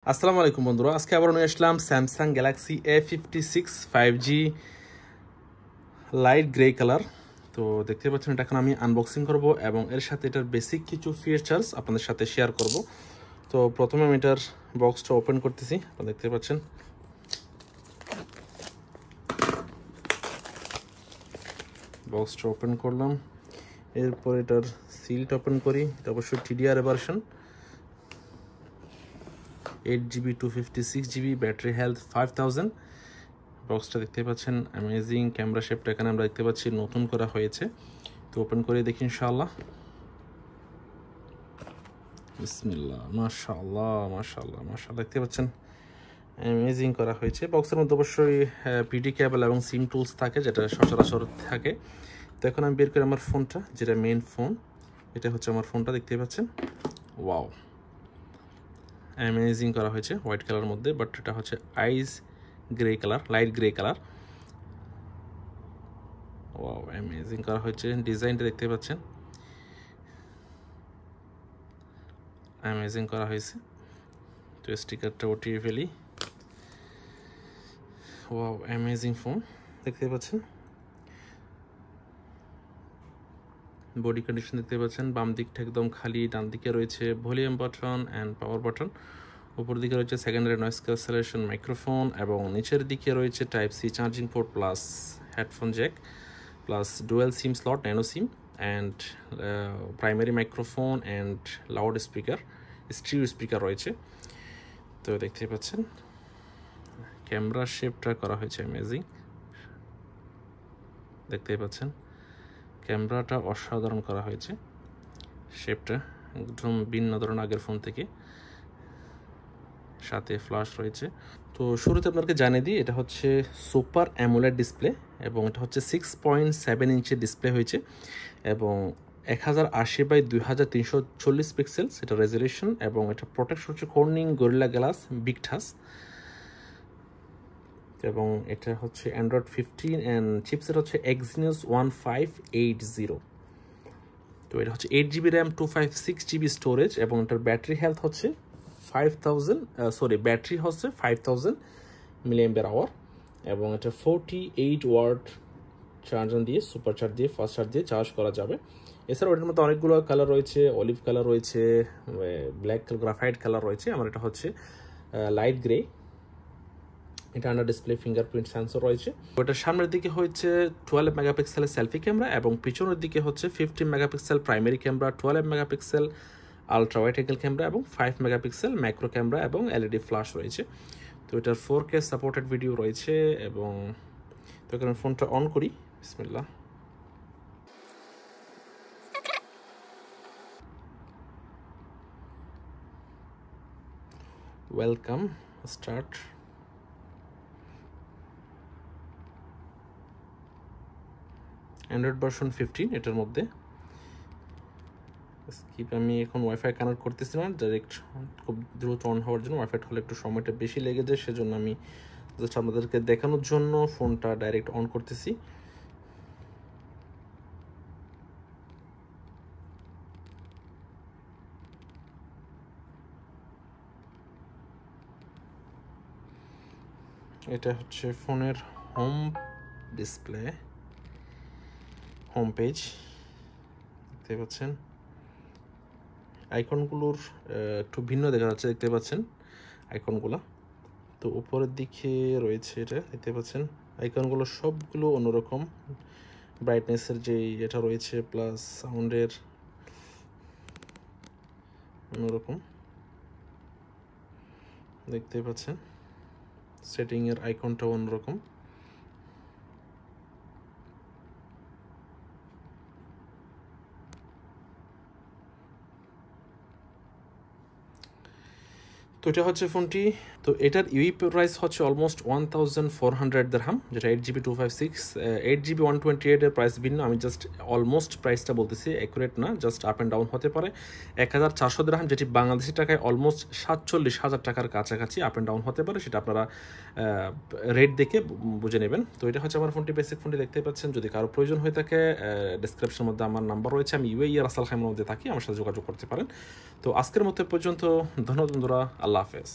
আসসালামু আলাইকুম বন্ধুরা, আজকে আবার নিয়ে আসলাম Samsung Galaxy A56 5G light grey colour. তো দেখতে পাচ্ছেন, এটা এখন আমি আনবক্সিং করব এবং এর সাথে এটার বেসিক কিছু ফিচার্স আপনাদের সাথে শেয়ার করব। তো প্রথমে আমি এটার বক্সটা ওপেন করতেছি। আপনারা দেখতে পাচ্ছেন বক্সটা ওপেন করলাম, এরপর এটার সিলটা ওপেন করি। এটা অবশ্যই TDR version, 8GB 256GB, battery health 5000। বক্সটা দেখতে পাচ্ছেন অ্যামেজিং, ক্যামেরা শেপটা এখানে আমরা দেখতে পাচ্ছি নতুন করা হয়েছে। তো ওপেন করে দেখি ইনশাআল্লাহ। বিসমিল্লাহ, মাশাআল্লাহ মাশাআল্লাহ মাশাআল্লাহ, দেখতে পাচ্ছেন অ্যামেজিং করা হয়েছে। বক্সের মধ্যে অবশ্যই পিডি কেবল এবং সিম টুলস থাকে, যেটা সচরাচর থাকে। তো এখন আমি বের করি আমার ফোনটা, যেটা মেইন ফোন। এটা হচ্ছে আমার ফোনটা, দেখতে পাচ্ছেন। ওয়াও, অ্যামেজিং করা হয়েছে হোয়াইট কালার মধ্যে, বাট এটা হচ্ছে ice grey colour, light grey colour. Wow, amazing করা হয়েছে। ডিজাইনটা দেখতে পাচ্ছেন অ্যামেজিং করা হয়েছে। তো স্টিকারটা উঠিয়ে ফেলি। ওয়াও, অ্যামেজিং ফোন, দেখতে পাচ্ছেন। বডি কন্ডিশন দেখতে পাচ্ছেন, বাম দিকটা একদম খালি, ডান দিকে রয়েছে volume button and power button. উপর দিকে রয়েছে সেকেন্ডারি নয়েজ ক্যান্সেলেশন মাইক্রোফোন, এবং নিচের দিকে রয়েছে type C charging port plus headphone jack plus dual SIM slot, nano SIM, and primary microphone and loud speaker, stereo speaker রয়েছে। তো দেখতে পাচ্ছেন ক্যামেরা শেপটা করা হয়েছে অ্যামেজিং, দেখতে পাচ্ছেন ক্যামেরাটা অসাধারণ করা হয়েছে। শেপটা একদম ভিন্ন ধরনের আগের ফোন থেকে। সাথে ফ্ল্যাশ রয়েছে। তো শুরুতে আপনাকে জানিয়ে দিই, এটা হচ্ছে সুপার অ্যামোলেড ডিসপ্লে, এবং এটা হচ্ছে 6.7 ইঞ্চের ডিসপ্লে হয়েছে, এবং 1080x2340 পিক্সেলস এটা রেজলিউশন, এবং এটা প্রোটেক্ট হচ্ছে Corning gorilla glass big touch, এবং এটা হচ্ছে অ্যান্ড্রয়েড 15 অ্যান্ড চিপসেট হচ্ছে Exynos 1580। তো এটা হচ্ছে 8GB র্যাম, 256GB স্টোরেজ, এবং এটার ব্যাটারি হেলথ হচ্ছে 5000 mAh, এবং এটা 48 ওয়াট চার্জার দিয়ে, সুপার চার্জ দিয়ে, ফাস্ট চার্জ দিয়ে চার্জ করা যাবে। এছাড়াও এটার মধ্যে অনেকগুলো কালার রয়েছে, অলিভ কালার রয়েছে, ব্ল্যাক গ্রাফাইট কালার রয়েছে। আমার এটা হচ্ছে লাইট গ্রে। এটা আন্ডার ডিসপ্লে ফিঙ্গারপ্রিন্ট সেন্সর রয়েছে। ওটার সামনের দিকে হচ্ছে 12 মেগাপিক্সেলের সেলফি ক্যামেরা, এবং পিছনের দিকে হচ্ছে 15 megapixel primary camera, 12 megapixel ultra wide angle camera, এবং 5 মেগাপিক্সেল ম্যাক্রো ক্যামেরা, এবং LED ফ্ল্যাশ রয়েছে। তো এটার 4K সাপোর্টেড ভিডিও রয়েছে। এবং তো এখানে ফোনটা অন করি, বিসমিল্লাহ। Welcome, start. অ্যান্ড্রয়েড ভার্সন 15 এটার মধ্যে। স্কিপ, আমি এখন ওয়াইফাই কানেক্ট করতেছি না, ডাইরেক্ট খুব দ্রুত অন হওয়ার জন্য। ওয়াইফাইটা হলে একটু সময়টা বেশি লেগে যায়, সেজন্য আমি জাস্ট আপনাদেরকে দেখানোর জন্য ফোনটা ডাইরেক্ট অন করতেছি। এটা হচ্ছে ফোনের হোম ডিসপ্লে, হোম পেজ, দেখতে পাচ্ছেন। আইকনগুলোর একটু ভিন্ন দেখা যাচ্ছে, দেখতে পাচ্ছেন আইকনগুলো। তো উপরের দিকে রয়েছে, এটা দেখতে পাচ্ছেন আইকনগুলো সবগুলো অন্যরকম। ব্রাইটনেসের যে এটা রয়েছে, প্লাস সাউন্ডের অন্যরকম, দেখতে পাচ্ছেন। সেটিংয়ের আইকনটাও অন্যরকম। তো এটা হচ্ছে ফোনটি। তো এটার ইউই প্রাইস হচ্ছে অলমোস্ট 1400 দিরহাম, যেটা 8GB 256। 8GB 128 এর প্রাইস ভিন্ন, আমি জাস্ট অলমোস্ট প্রাইসটা বলতেছি, অ্যাকুরেট না, জাস্ট আপ অ্যান্ড ডাউন হতে পারে। 1400 দিরহাম, যেটি বাংলাদেশি টাকায় অলমোস্ট 47,000 টাকার কাছাকাছি আপ অ্যান্ড ডাউন হতে পারে, সেটা আপনারা রেট দেখে বুঝে নেবেন। তো এটা হচ্ছে আমার ফোনটি, বেসিক ফোনটি দেখতে পাচ্ছেন। যদি কারো প্রয়োজন হয়ে থাকে, ডিসক্রিপশনের মধ্যে আমার নাম্বার রয়েছে, আমি UAE আর রাসাল খাইমের মধ্যে থাকি, আমার সাথে যোগাযোগ করতে পারেন। তো আজকের মতো পর্যন্ত, ধন্যবাদ বন্ধুরা, আল্লাহ হাফেজ।